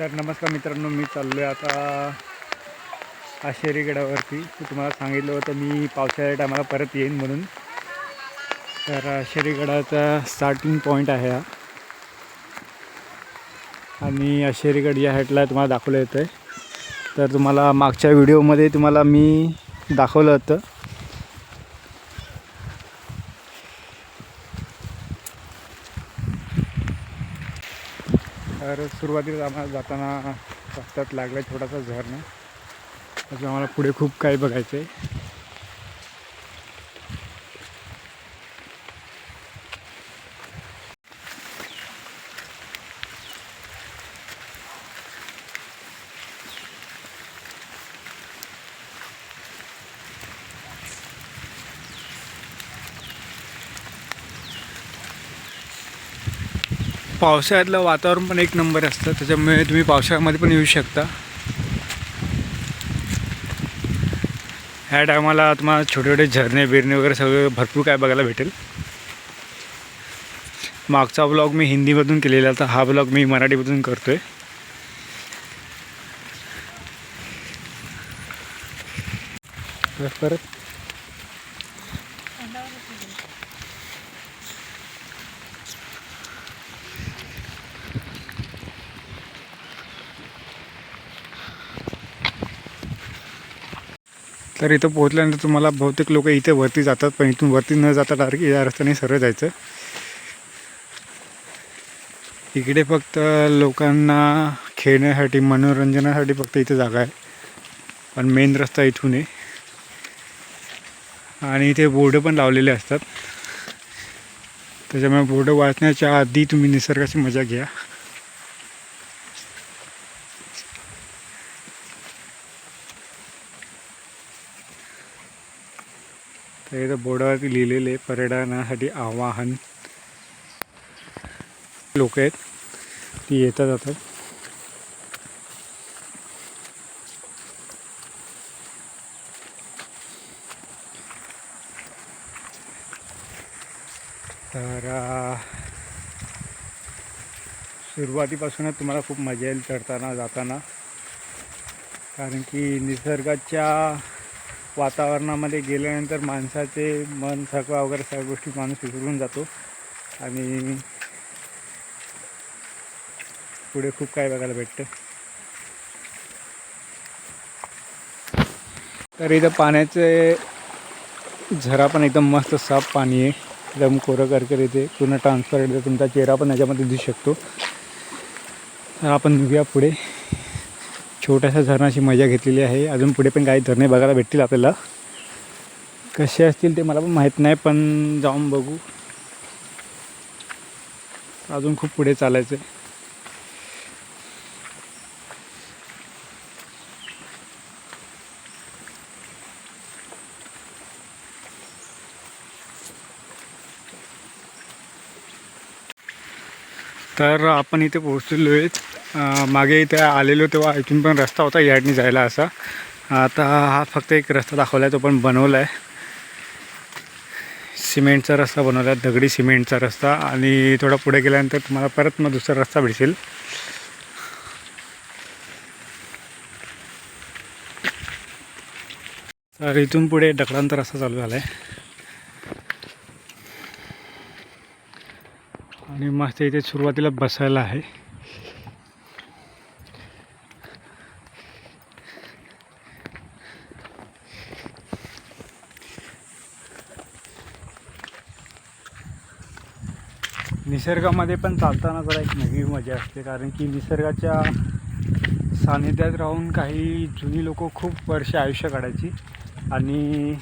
तर नमस्कार मित्रांनो, मी चाललो आहे आता आशेरी गडावरती. तुम्हाला सांगितलं होतं मी पावसाळ्या टायमाला परत येईन म्हणून. तर आशेरी गडाचा स्टार्टिंग पॉईंट आहे हा, आणि आशेरी गड या हाईटला तुम्हाला दाखवलं येतं आहे. तर तुम्हाला मागच्या व्हिडिओमध्ये तुम्हाला मी दाखवलं होतं. तर सुरुवातीला आम्हाला जाताना रस्त्यात लागला छोटासा झरणा. त्याचं आम्हाला पुढे खूप काही बघायचं आहे. पावसाळ्यातलं वातावरण पण एक नंबर असतं, त्याच्यामुळे तुम्ही पावसाळ्यामध्ये पण येऊ शकता. ह्या टायमाला तुम्हाला छोटे छोटे झरणे बिरणे वगैरे सगळं भरपूर काय बघायला भेटेल. मागचा ब्लॉग मी हिंदीमधून केलेला होता, हा ब्लॉग मी मराठीमधून करतोय. परत तर इथं पोहोचल्यानंतर तुम्हाला बहुतेक लोक इथे वरती जातात, पण इथून वरती न जाता डायरेक्ट या रस्त्याने सरळ जायचं. इकडे फक्त लोकांना खेळण्यासाठी मनोरंजनासाठी फक्त इथे जागा आहे, पण मेन रस्ता इथून आहे. आणि इथे बोर्ड पण लावलेले असतात, त्याच्यामुळे बोर्ड वाचण्याच्या आधी तुम्ही निसर्गाची मजा घ्या. तर इथं बोर्डावरती लिहिलेले पर्यटनासाठी आवाहन. लोक आहेत ती येतात जातात. तर सुरुवातीपासूनच तुम्हाला खूप मजा येईल चढताना जाताना, कारण की निसर्गाच्या वातावरणामध्ये गेल्यानंतर माणसाचे मन थकवा वगैरे सगळ्या गोष्टी माणूस विसरून जातो, आणि पुढे खूप काय बघायला भेटतं. तर इथं पाण्याचे झरा पण एकदम मस्त साफ पाणी आहे, एकदम कोरं करकर येते, पूर्ण ट्रान्सपरंट आहे. तुमचा चेहरा पण याच्यामध्ये दिसू शकतो. तर आपण निघूया पुढे. छोट्याशा झरणाची मजा घेतलेली आहे. अजून पुढे पण काही झरणे बघायला भेटतील आपल्याला. कसे असतील ते मला पण माहीत नाही, पण जाऊन बघू. अजून खूप पुढे चालायचं आहे. तर आपण इथे पोहोचलेलो आहे. मागे इथे आलेलो तेव्हा इथून पण रस्ता होता याडनी जायला असा. आता हा फक्त एक रस्ता दाखवला आहे, तो पण बनवला आहे. सिमेंटचा रस्ता बनवला आहे, दगडी सिमेंटचा रस्ता. आणि थोडा पुढे गेल्यानंतर तुम्हाला परत मग दुसरा रस्ता भेटेल. तर इथून पुढे ढकलांचा रस्ता चालू झाला आहे, आणि मस्त इथे सुरुवातीला बसायला आहे. निसर्गामध्ये पण चालताना जरा एक नवी मजा असते, कारण की निसर्गाच्या सानिध्यात राहून काही जुनी लोक खूप वर्ष आयुष्य काढायची, आणि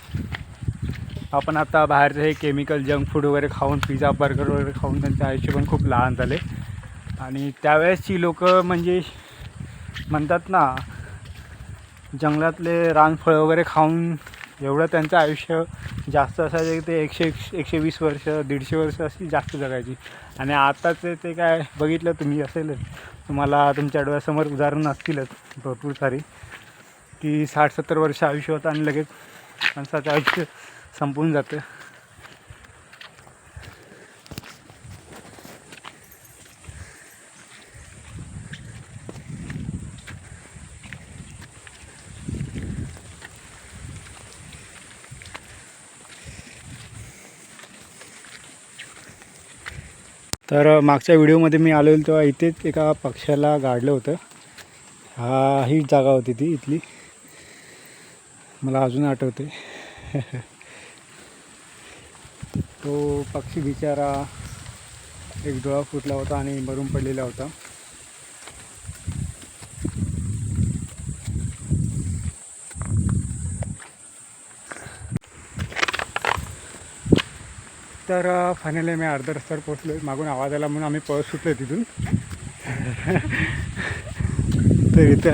आपण आता बाहेरचं हे केमिकल जंक फूड वगैरे खाऊन, पिझ्झा बर्गर वगैरे खाऊन त्यांचे आयुष्य पण खूप लहान झाले. आणि त्यावेळेसची लोक म्हणजे म्हणतात ना, जंगलातले रानफळं वगैरे खाऊन एवढं त्यांचं आयुष्य जास्त असायचं की ते 120 वर्ष 150 वर्ष अशी जास्त जगायची. आणि आताचे ते काय बघितलं तुम्ही असेलच, तुम्हाला तुमच्या डोळ्यासमोर उदाहरणं असतीलच भरपूर सारी, की 60-70 वर्ष आयुष्य होतं आणि लगेच माणसाचं आयुष्य संपून जातं. तर मागच्या व्हिडिओमध्ये मी आलेलो तेव्हा इथेच एका पक्ष्याला गाडलं होतं. हीच जागा होती ती इथली, मला अजून आठवते. तो पक्षी बिचारा एक डोळा फुटला होता आणि मरून पडलेला होता. तर फायनली मी अर्ध्या रस्त्यावर पोहोचलो. मागून आवाज आला म्हणून आम्ही पळत सुटलो तिथून. तर इथे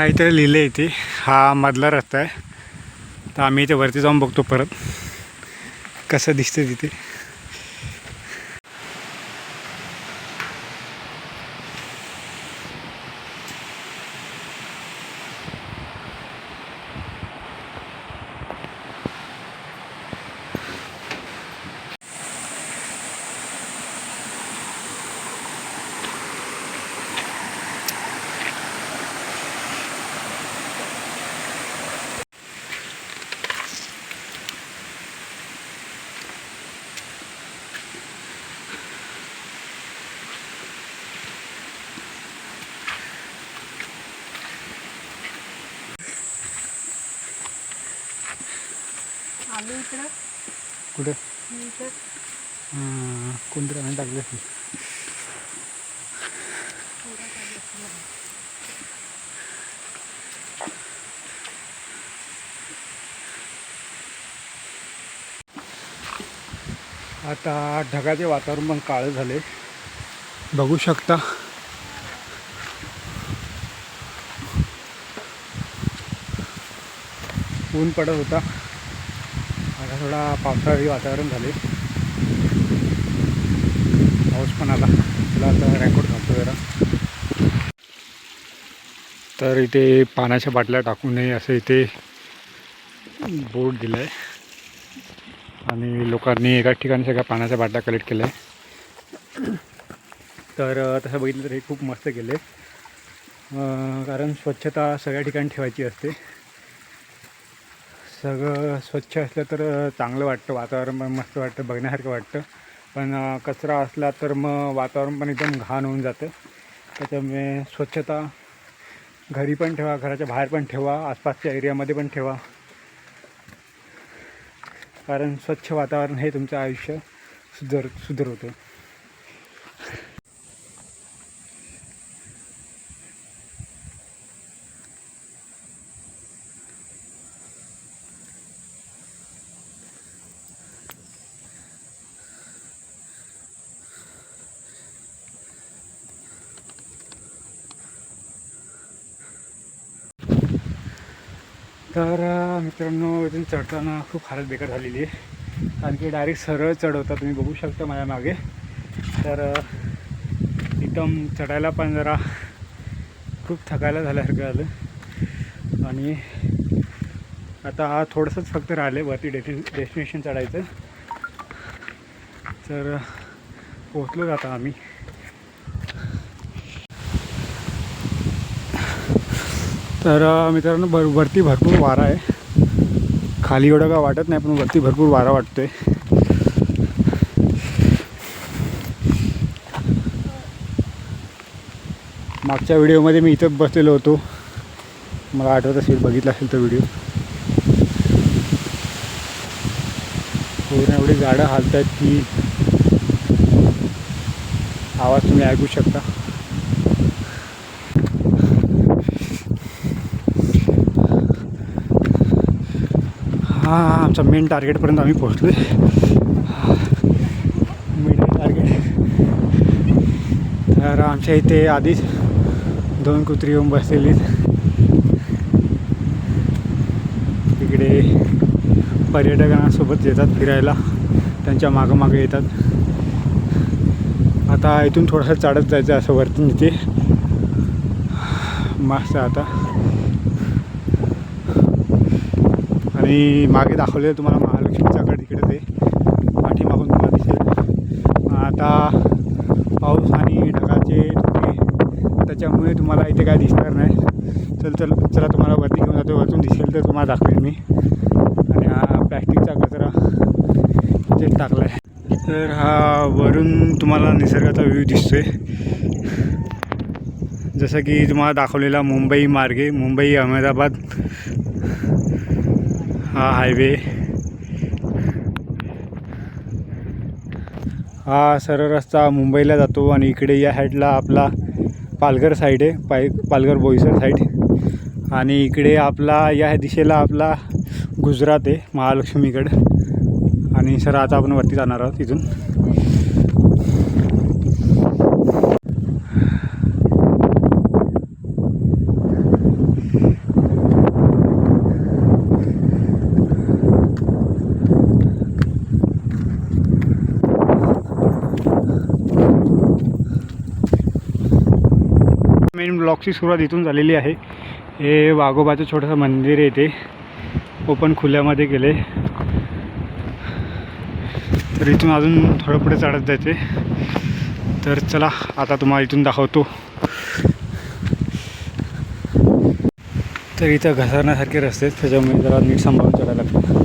इथे लिहिले इथे हा मधला रस्ता आहे. तर आम्ही इथे वरती जाऊन बघतो परत कसं दिसतं तिथे. कुठे कोणतरी आम्ही टाकले. आता ढगाचे वातावरण पण काळं झाले, बघू शकता. ऊन पडत होता, आता थोडा पावसाळी वातावरण झाले. पाऊस पण आला. तुला आता रेकॉर्ड घालतो जरा. तर इथे पाण्याच्या बाटल्या टाकू नये असं इथे बोर्ड दिलं आहे आणि लोकांनी एका ठिकाणी सगळ्या पाण्याच्या बाटल्या कलेक्ट केल्या आहे. तर तसं बघितलं तर हे खूप मस्त केलं आहे, कारण स्वच्छता सगळ्या ठिकाणी ठेवायची असते. सगळं स्वच्छ असलं तर चांगलं वाटतं, वातावरण पण मस्त वाटतं, बघण्यासारखं वाटतं. पण कचरा असला तर मग वातावरण पण एकदम घाण होऊन जातं. त्याच्यामुळे स्वच्छता घरी पण ठेवा, घराच्या बाहेर पण ठेवा, आसपासच्या एरियामध्ये पण ठेवा, कारण स्वच्छ वातावरण हे तुमचं आयुष्य सुधरवतं. तर मित्रांनो, इथून चढताना खूप हालत बेकार झालेली आहे, कारण की डायरेक्ट सरळ चढवता. तुम्ही बघू शकता माझ्या मागे. तर एकदम चढायला पण जरा खूप थकायला झाल्यासारखं झालं. आणि आता थोडंसंच फक्त राहिले वरती डेस्टिनेशन चढायचं. तर पोहोचलो आता आम्ही. तर मित्रांनो, वरती भरपूर वारा आहे. खाली एवढं का वाटत नाही, पण वरती भरपूर वारा वाटतोय. मागच्या व्हिडिओमध्ये मी इथं बसलेलो होतो, मला आठवत असेल, बघितला असेल तो व्हिडिओ. पूर्ण एवढी झाडं हालत आहेत की आवाज तुम्ही ऐकू शकता. आमचा मेन टार्गेटपर्यंत आम्ही पोहोचलो आहे. Main target. तर आमच्या इथे आधीच 2 कुत्री येऊन बसलेली. इकडे पर्यटकांसोबत येतात फिरायला, त्यांच्या मागं येतात. आता इथून थोडंसं चढत जायचं असं वरती. इथे मस्त. आता आणि मागे दाखवलेलं तुम्हाला महालक्ष्मीचा गड तिकडे ते पाठीमागून तुम्हाला दिसेल. आता पाऊस आणि ढगाचे त्याच्यामुळे तुम्हाला इथे काय दिसणार नाही. चला तुम्हाला वरती घेऊन जातो, वरतून दिसेल तर तुम्हाला दाखवेन मी. आणि हा प्लॅस्टिकचा कचरा इथेच टाकला आहे. तर हा वरून तुम्हाला निसर्गाचा व्ह्यू दिसतोय, जसं की तुम्हाला दाखवलेला मुंबई मार्गे, मुंबई अहमदाबाद हा हायवे, हा सरळ रस्ता मुंबईला जातो आणि इकडे या साईडला आपला पालघर साईड आहे, पालघर बोईसर साईड, आणि इकडे आपला या दिशेला आपला गुजरात आहे महालक्ष्मीकडं. आणि सर आता आपण वरती जाणार आहोत इथून. मेन ब्लॉगची सुरुवात इथून झालेली आहे. हे वाघोबाचं छोटंसं मंदिर आहे, ते ओपन खुल्यामध्ये केले. तर इथून अजून थोडं पुढे चढत जायचे. तर चला आता तुम्हाला इथून दाखवतो. तर इथं घसरण्यासारखे रस्ते आहेत, त्याच्यामुळे जरा नीट सांभाळून चढायला लागतं.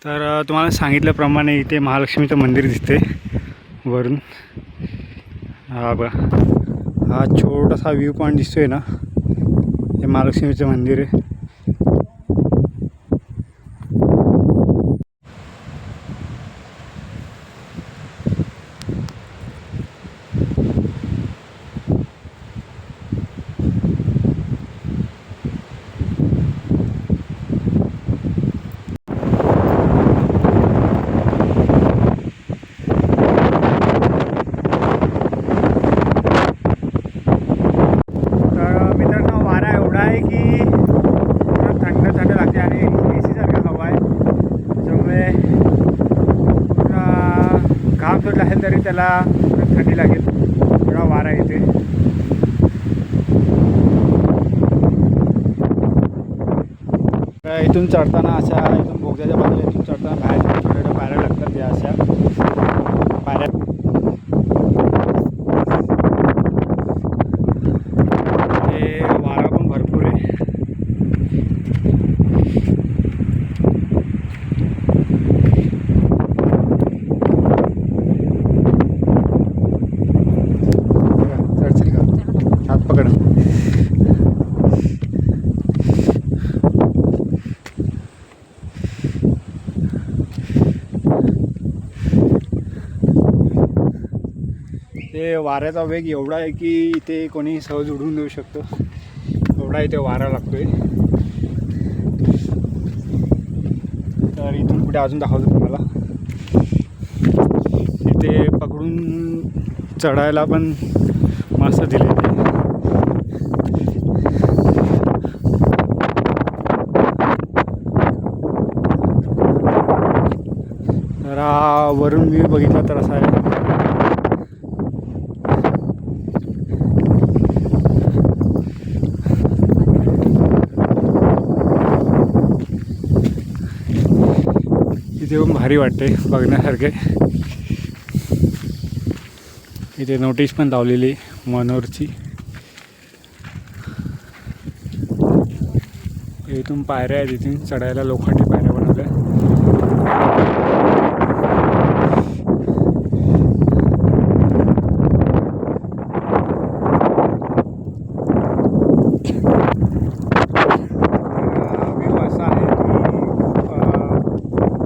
तर तुम्हाला सांगितल्याप्रमाणे इथे महालक्ष्मीचं मंदिर दिसते वरून. हा बघा, हा छोटासा व्ह्यू पॉईंट दिसतोय ना, हे महालक्ष्मीचं मंदिर आहे. घाम सुटला असेल तरी त्याला थंडी लागेल, थोडा वारा येते. इथून चढताना अशा इथून बोगद्याच्या बाजूला इथून चढताना बाहेर छोट्या पायऱ्या लागतात, या अशा पायऱ्या. हे वारा पण भरपूर आहे. पकड. ते वाऱ्याचा वेग एवढा आहे की इथे कोणी सहज उडवून देऊ शकतो, एवढा इथे वारा लागतोय. तर इथून पुढे अजून दाखवतो तुम्हाला. इथे पकडून चढायला पण मस्त दिले. तर वरून मी बघितला तर असा आहे. इथे पण भारी वाटते बघण्यासारखे. इथे नोटीस पण लावलेली मनोरची. इथून पायऱ्या आहेत, इथून चढायला लोखंडी पायऱ्या बनवल्या. व्ह्यू असा आहे की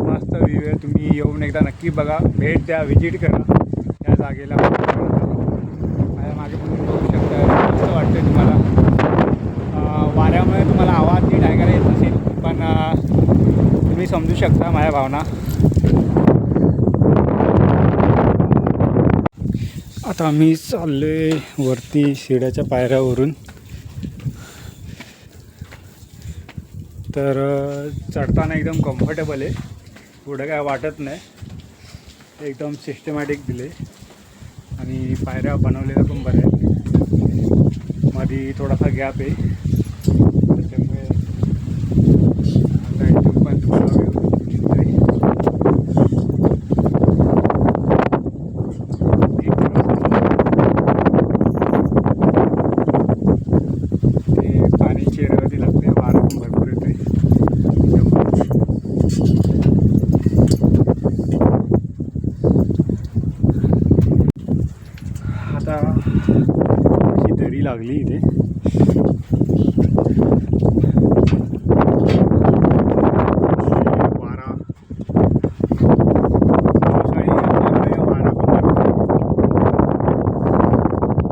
मस्त व्ह्यू आहे. तुम्ही येऊन एकदा नक्की बघा, भेट द्या, व्हिजिट करा या जागेला. माझ्या मागे तुम्ही बघू शकता, मस्त वाटते तुम्हाला. वाऱ्यामुळे तुम्हाला आवाज नीट ऐकायला येत नसेल, पण तुम्ही समजू शकता माझ्या भावना. आता मी चाललो आहे वरती शिड्याच्या पायऱ्यावरून. तर चढताना एकदम कम्फर्टेबल आहे, पुढं काय वाटत नाही, एकदम सिस्टमॅटिक दिले. आणि पायऱ्या बनवलेल्या पण बऱ्या आहेत, मध्ये थोडासा गॅप आहे, त्याच्यामुळे आता इथून पण लागली इथे. वारा पावसाळी असल्यामुळे वारा पण लागतो.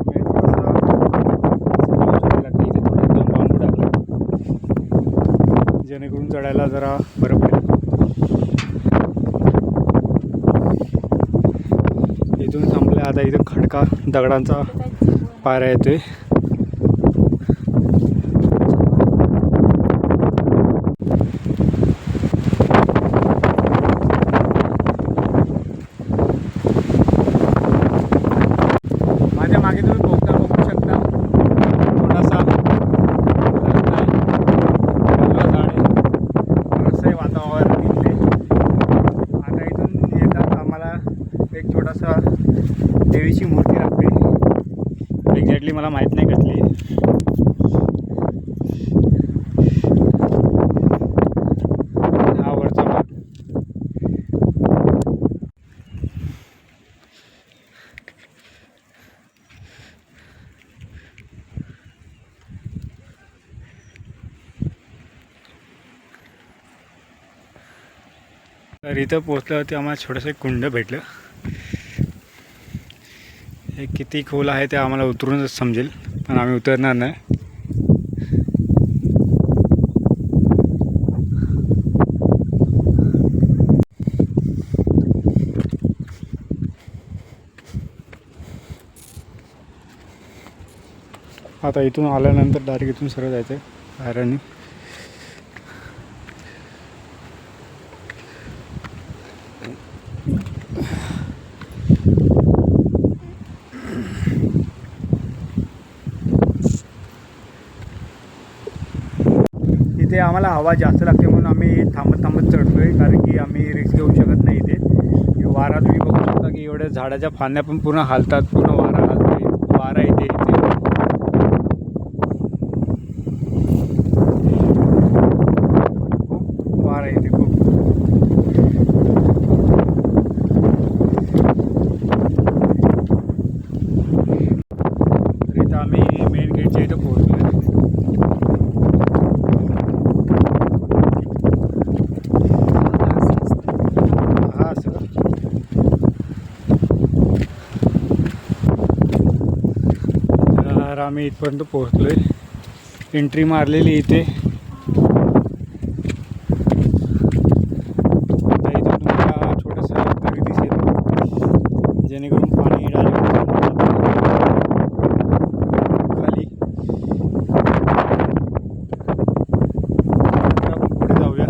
इथे थोडं 2 बांबू टाकला जेणेकरून चढायला जरा बरं पडेल. इथून थांबले आता. इथं खडका दगडांचा पायऱ्या येतोय. माझ्या मागे तुम्ही पोहता बघू शकता. थोडासा झाड आहे. थोडंसं वातावरण इथले. आता इथून येतात आम्हाला एक छोटासा देवीची मूर्ती लागते. एक्झॅक्टली मला माहीत नाही कसली. हा वरचा भाग. तर इथं पोहोचल्यावरती आम्हाला छोटंसं एक कुंड भेटलं. हे किती खोल आहे ते आम्हाला उतरूनच समजेल, पण आम्ही उतरणार नाही. आता इथून आल्यानंतर डायरेक्ट इथून सरळ जायचं आहे पायऱ्यांनी. इथे आम्हाला हवा जास्त लागते म्हणून आम्ही थांबत थांबत चढतोय, कारण की आम्ही रिस्क घेऊ शकत नाही. इथे वारा तुम्ही बघू शकता की एवढ्या झाडाच्या फांद्या पण पूर्ण हालतात. पूर्ण वारा हालतोय. वारा इथे खूप वारा येते खूप. तर इथं आम्ही मेन गेटच्या इथं पोहोचलो. तर आम्ही इथपर्यंत पोहोचलो आहे. एंट्री मारलेली इथे. आता इथून तुम्हाला छोटंसं दरी दिसेल, जेणेकरून पाणी डायरेक्ट खाली. आपण पुढे जाऊया.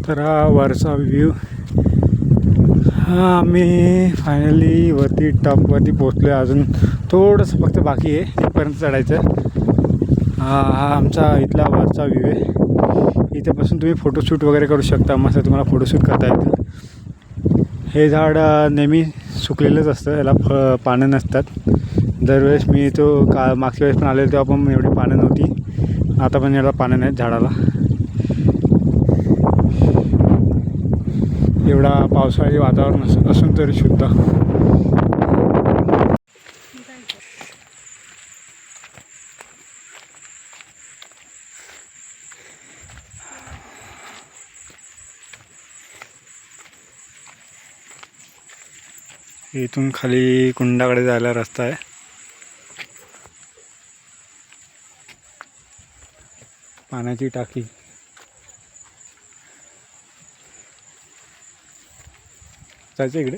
तर हा वरचा व्ह्यू. आम्ही फायनली वरती टॉपवरती पोचलो आहे. अजून थोडंसं फक्त बाकी आहे तिथपर्यंत चढायचं. हा आमचा इथला वरचा व्ह्यू आहे. इथेपासून तुम्ही फोटोशूट वगैरे करू शकता. मस्त तुम्हाला फोटोशूट करता येतं. हे झाड नेहमी सुकलेलंच असतं, याला पानं नसतात. दरवेळेस मी तो मागच्या वेळेस पण आलेलो तेव्हा पण एवढी पानं नव्हती. आता पण याला पानं नाहीत झाडाला. एवढा पावसाळी वातावरण असून तरी सुद्धा. इथून खाली कुंडाकडे जायला रस्ता आहे. पाण्याची टाकी. जायचं इकडे.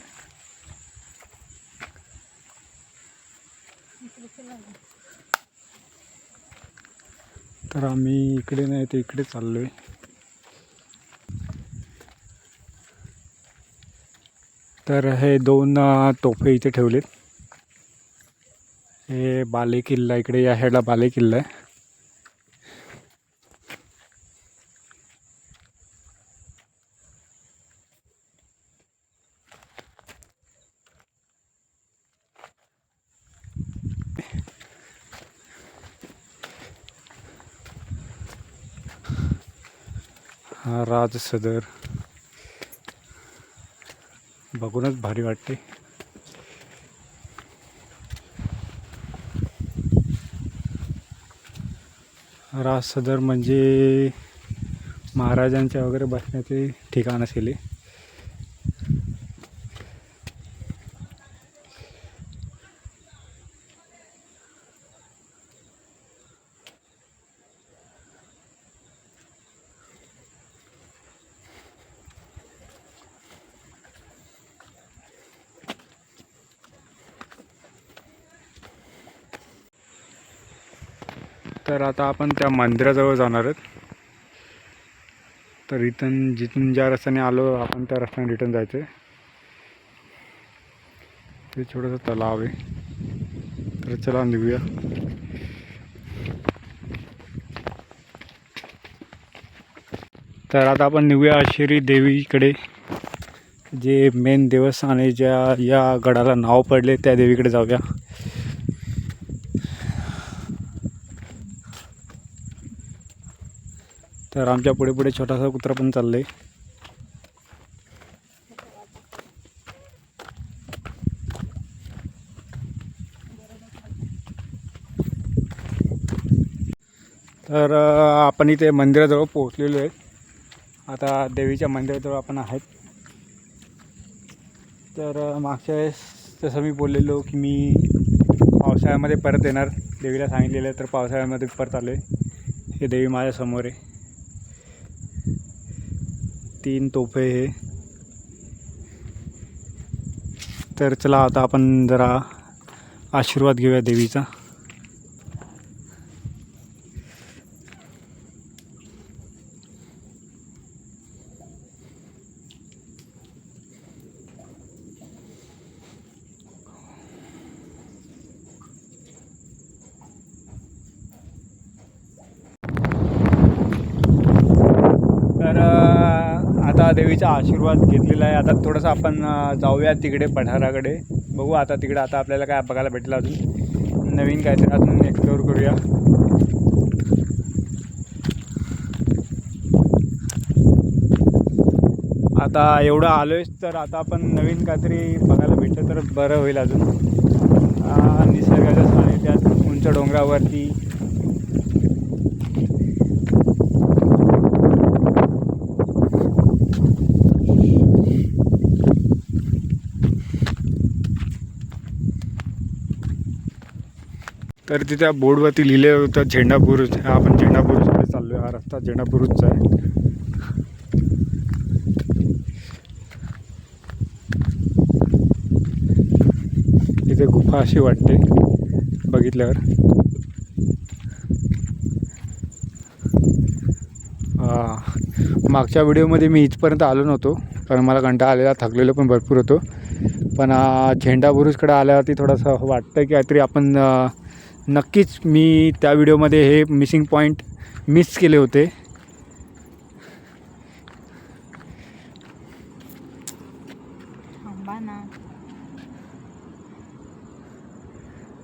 तर आम्ही इकडे नाही तर इकडे चाललोय. तर हे 2 तोफे इथे ठेवलेत. हे बाले किल्ला, इकडे या ह्याला बाले किल्ला आहे. हा राज सदर बघूनच भारी वाटते. राज सदर म्हणजे महाराजांच्या वगैरे बसण्याचे ठिकाण असेल. तर आता आपण त्या मंदिराजवळ जाणार आहोत. तर इथून जिथून ज्या रस्त्याने आलो आपण त्या रस्त्याने रिटर्न जायचं आहे. ते छोटंसं तलाव आहे. तर चला निघूया. तर आता आपण निघूया आश्री देवीकडे, जे मेन देवस्थान आहे, ज्या या गडाला नाव पडले त्या देवीकडे जाऊया. तर आमच्या पुढे पुढे छोटासा कुत्रा पण चाललंय. तर आपण इथे मंदिराजवळ पोहोचलेलो आहे. आता देवीच्या मंदिराजवळ आपण आहेत. तर मागच्या वेळेस तसं मी बोललेलो की मी पावसाळ्यामध्ये परत येणार, देवीला सांगितलेलं आहे. तर पावसाळ्यामध्ये परत आलो आहे. हे देवी माझ्यासमोर आहे. 3 तोफे हे. तर चला आता आपण जरा आशीर्वाद घेऊया देवीचा. तर आता देवीचा आशीर्वाद घेतलेला आहे. आता थोडंसं आपण जाऊया तिकडे पठाराकडे. बघू आता तिकडे आता आपल्याला काय बघायला भेटेल, अजून नवीन काहीतरी अजून एक्सप्लोअर करूया. आता एवढं आलो आहेस तर आता आपण नवीन काहीतरी बघायला भेटलं तर बरं होईल. अजून निसर्गाच्या सानिध्यात उंच डोंगरावरती तर तिथे बोर्डवरती लिहिलं होतं झेंडा बुरुज. आपण झेंडा बुरुजकडे चाललो आहे. हा रस्ता झेंडा बुरुजचा आहे. इथे गुफा अशी वाटते बघितल्यावर. मागच्या व्हिडिओमध्ये मी इथपर्यंत आलो नव्हतो कारण मला कंटाळा आलेला, थकलेलो पण भरपूर होतो. पण झेंडा बुरुजकडे आल्यावरती थोडंसं वाटतं की काहीतरी आपण नक्कीच मी त्या व्हिडिओमध्ये हे मिसिंग पॉईंट मिस केले होते.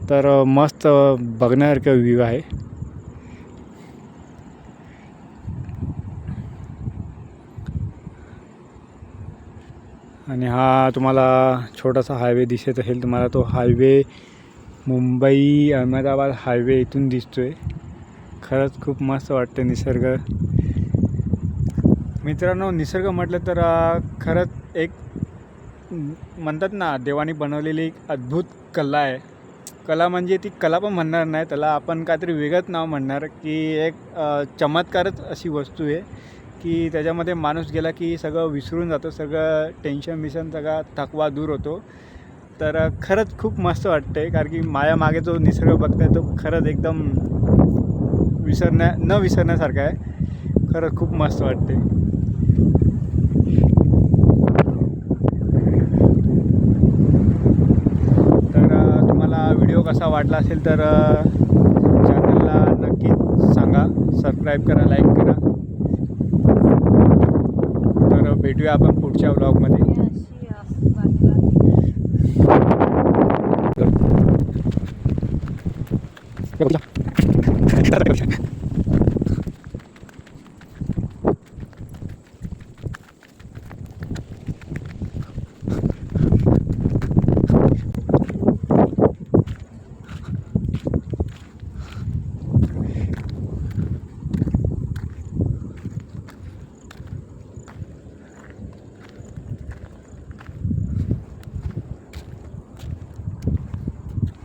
तर मस्त बघण्यासारखं व्ह्यू आहे. आणि हा तुम्हाला छोटासा हायवे दिसत असेल तुम्हाला, तो हायवे मुंबई अहमदाबाद हायवे इथून दिसतोय. खरंच खूप मस्त वाटते निसर्ग. मित्रांनो, निसर्ग म्हटलं तर खरंच एक म्हणतात ना, देवाने बनवलेली एक अद्भुत कला आहे. कला म्हणजे ती कला पण म्हणणार नाही, त्याला आपण काहीतरी वेगळंच नाव म्हणणार, की एक चमत्कारच अशी वस्तू आहे की त्याच्यामध्ये माणूस गेला की सगळं विसरून जातो, सगळं टेन्शन बिशन सगळा थकवा दूर होतो. तर खरंच खूप मस्त वाटतं आहे, कारण की माझ्या जो निसर्ग बघताय तो खरंच एकदम न विसरण्यासारखा आहे. खरंच खूप मस्त वाटते. तर तुम्हाला व्हिडिओ कसा वाटला असेल तर चॅनलला नक्कीच सांगा, सबस्क्राईब करा, लाईक करा. तर भेटूया आपण पुढच्या व्लॉगमध्ये.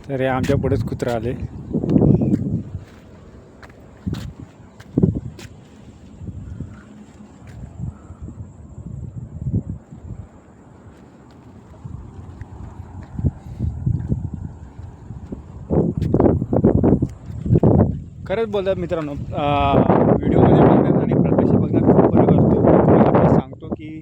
तर हे आमच्या पुढेच कुत्रा आले. खरंच बोलतात मित्रांनो, व्हिडिओमध्ये बघण्यात आणि प्रत्यक्ष बघण्यात खूप फरक असतो. तुम्हाला मी सांगतो की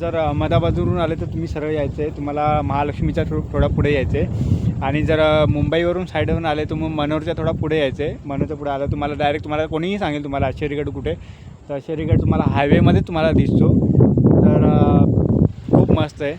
जर अहमदाबादवरून आले तर तुम्ही सरळ यायचं आहे, तुम्हाला महालक्ष्मीच्या थोडा पुढे यायचं आहे. आणि जर मुंबईवरून साईडवरून आले तर मग मनोरच्या थोडा पुढे यायचं आहे. मनोरच्या पुढे आलं तुम्हाला डायरेक्ट तुम्हाला कोणीही सांगेल तुम्हाला शेरीगड कुठे, तर शेरीगड तुम्हाला हायवेमध्ये तुम्हाला दिसतो. तर खूप मस्त आहे.